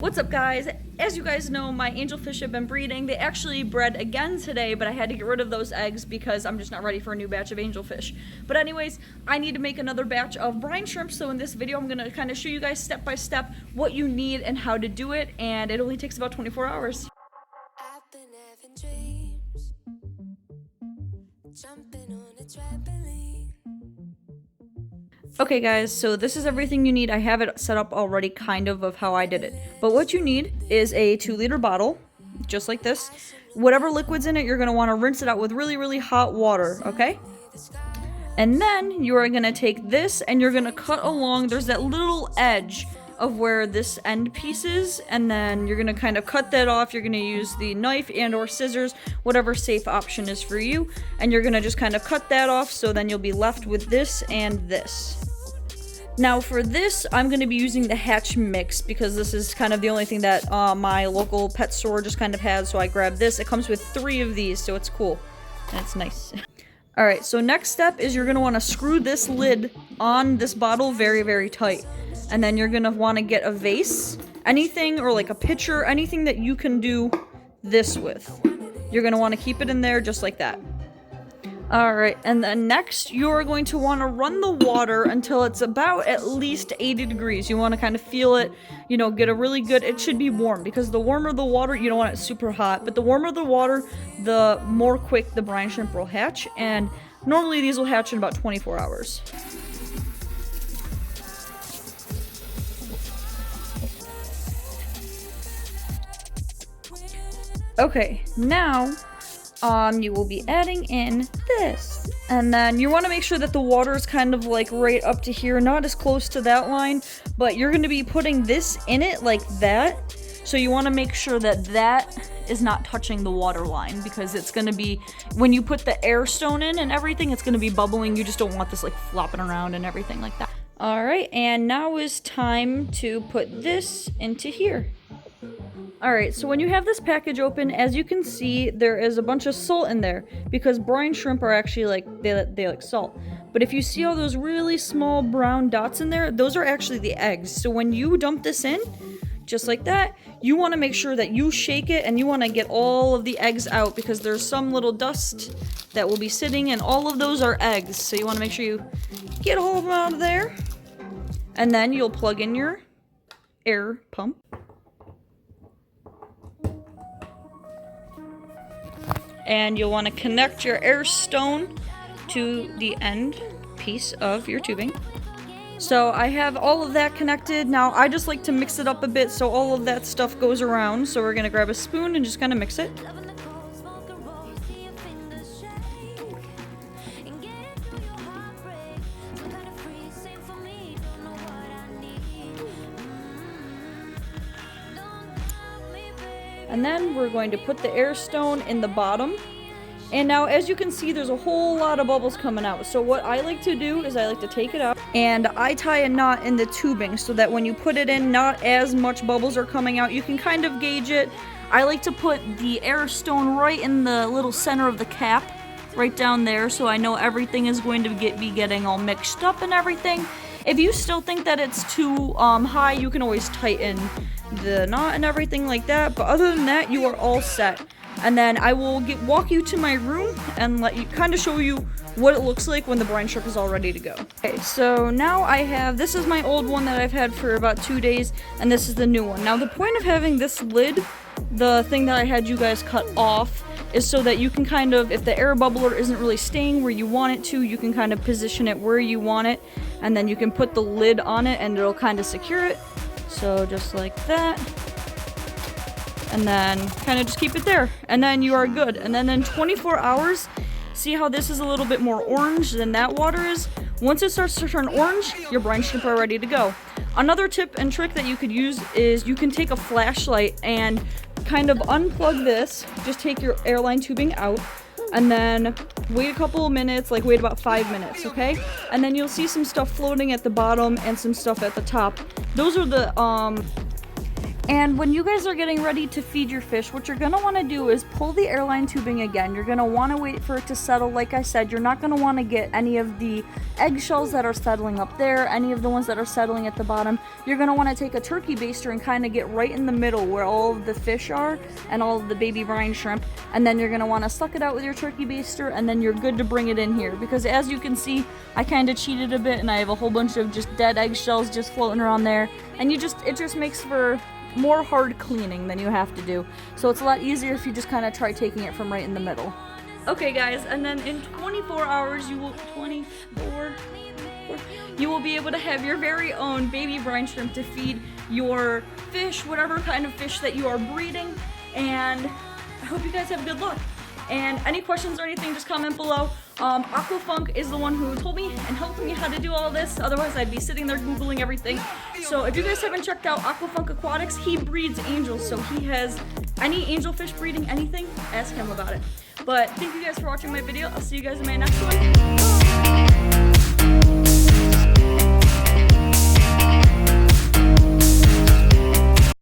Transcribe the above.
What's up, guys? As you guys know, my angelfish have been breeding. They actually bred again today, but I had to get rid of those eggs because I'm just not ready for a new batch of angelfish. But anyways, I need to make another batch of brine shrimp, so in this video I'm gonna kind of show you guys step by step what you need and how to do it, and it only takes about 24 hours. I've been having dreams, jumping on a trampoline. Okay guys, so this is everything you need. I have it set up already kind of how I did it. But what you need is a 2-liter bottle, just like this. Whatever liquid's in it, you're going to want to rinse it out with really hot water, okay? And then you are going to take this and you're going to cut along, there's that little edge of where this end piece is, and then you're going to kind of cut that off. You're going to use the knife and or scissors, whatever safe option is for you, and you're going to just kind of cut that off, so then you'll be left with this and this. Now for this, I'm going to be using the hatch mix because this is kind of the only thing that my local pet store just kind of has, so I grabbed this. It comes with 3 of these, so it's cool and it's nice. Alright, so next step is you're going to want to screw this lid on this bottle very tight. And then you're going to want to get a vase, anything, or like a pitcher, anything that you can do this with. You're going to want to keep it in there just like that. Alright, and then next you're going to want to run the water until it's about at least 80 degrees. You want to kind of feel it, you know, get a really good, it should be warm, because the warmer the water, you don't want it super hot, but the warmer the water, the more quick the brine shrimp will hatch, and normally these will hatch in about 24 hours. Okay, now, you will be adding in this. And then you want to make sure that the water is kind of like right up to here, not as close to that line, but you're going to be putting this in it like that. So you want to make sure that that is not touching the water line, because it's going to be, when you put the air stone in and everything, it's going to be bubbling. You just don't want this like flopping around and everything like that. Alright, and now is time to put this into here. Alright, so when you have this package open, as you can see, there is a bunch of salt in there, because brine shrimp are actually like, they like salt. But if you see all those really small brown dots in there, those are actually the eggs. So when you dump this in, just like that, you want to make sure that you shake it and you want to get all of the eggs out, because there's some little dust that will be sitting, and all of those are eggs. So you want to make sure you get all of them out of there. And then you'll plug in your air pump. And you'll want to connect your air stone to the end piece of your tubing. So I have all of that connected. Now I just like to mix it up a bit so all of that stuff goes around. So we're going to grab a spoon and just kind of mix it. And then we're going to put the air stone in the bottom. And now, as you can see, there's a whole lot of bubbles coming out. So what I like to do is I like to take it out and I tie a knot in the tubing so that when you put it in, not as much bubbles are coming out. You can kind of gauge it. I like to put the air stone right in the little center of the cap, right down there, so I know everything is going to be getting all mixed up and everything. If you still think that it's too high, you can always tighten the knot and everything like that, but other than that, you are all set. And then I will walk you to my room and let you kind of show you what it looks like when the brine shrimp is all ready to go. Okay, so now I have, this is my old one that I've had for about 2 days, and this is the new one. Now the point of having this lid, the thing that I had you guys cut off, is so that you can kind of, if the air bubbler isn't really staying where you want it to, you can kind of position it where you want it, and then you can put the lid on it and it'll kind of secure it. So just like that. And then kind of just keep it there. And then you are good. And then in 24 hours, see how this is a little bit more orange than that water is? Once it starts to turn orange, your brine shrimp are ready to go. Another tip and trick that you could use is you can take a flashlight and kind of unplug this. Just take your airline tubing out. And then wait a couple of minutes, like wait about 5 minutes, okay? And then you'll see some stuff floating at the bottom and some stuff at the top. Those are the And when you guys are getting ready to feed your fish, what you're gonna wanna do is pull the airline tubing again. You're gonna wanna wait for it to settle. Like I said, you're not gonna wanna get any of the eggshells that are settling up there, any of the ones that are settling at the bottom. You're gonna wanna take a turkey baster and kind of get right in the middle where all of the fish are and all of the baby brine shrimp. And then you're gonna wanna suck it out with your turkey baster, and then you're good to bring it in here. Because as you can see, I kind of cheated a bit and I have a whole bunch of just dead eggshells just floating around there. And it just makes for more hard cleaning than you have to do. So it's a lot easier if you just kind of try taking it from right in the middle. Okay guys, and then in 24 hours you will be able to have your very own baby brine shrimp to feed your fish, whatever kind of fish that you are breeding. And I hope you guys have good luck. And any questions or anything, just comment below. Aquafunk is the one who told me and helped me how to do all this. Otherwise, I'd be sitting there Googling everything. So if you guys haven't checked out Aquafunk Aquatics, he breeds angels. So he has any angelfish breeding anything, ask him about it. But thank you guys for watching my video. I'll see you guys in my next one.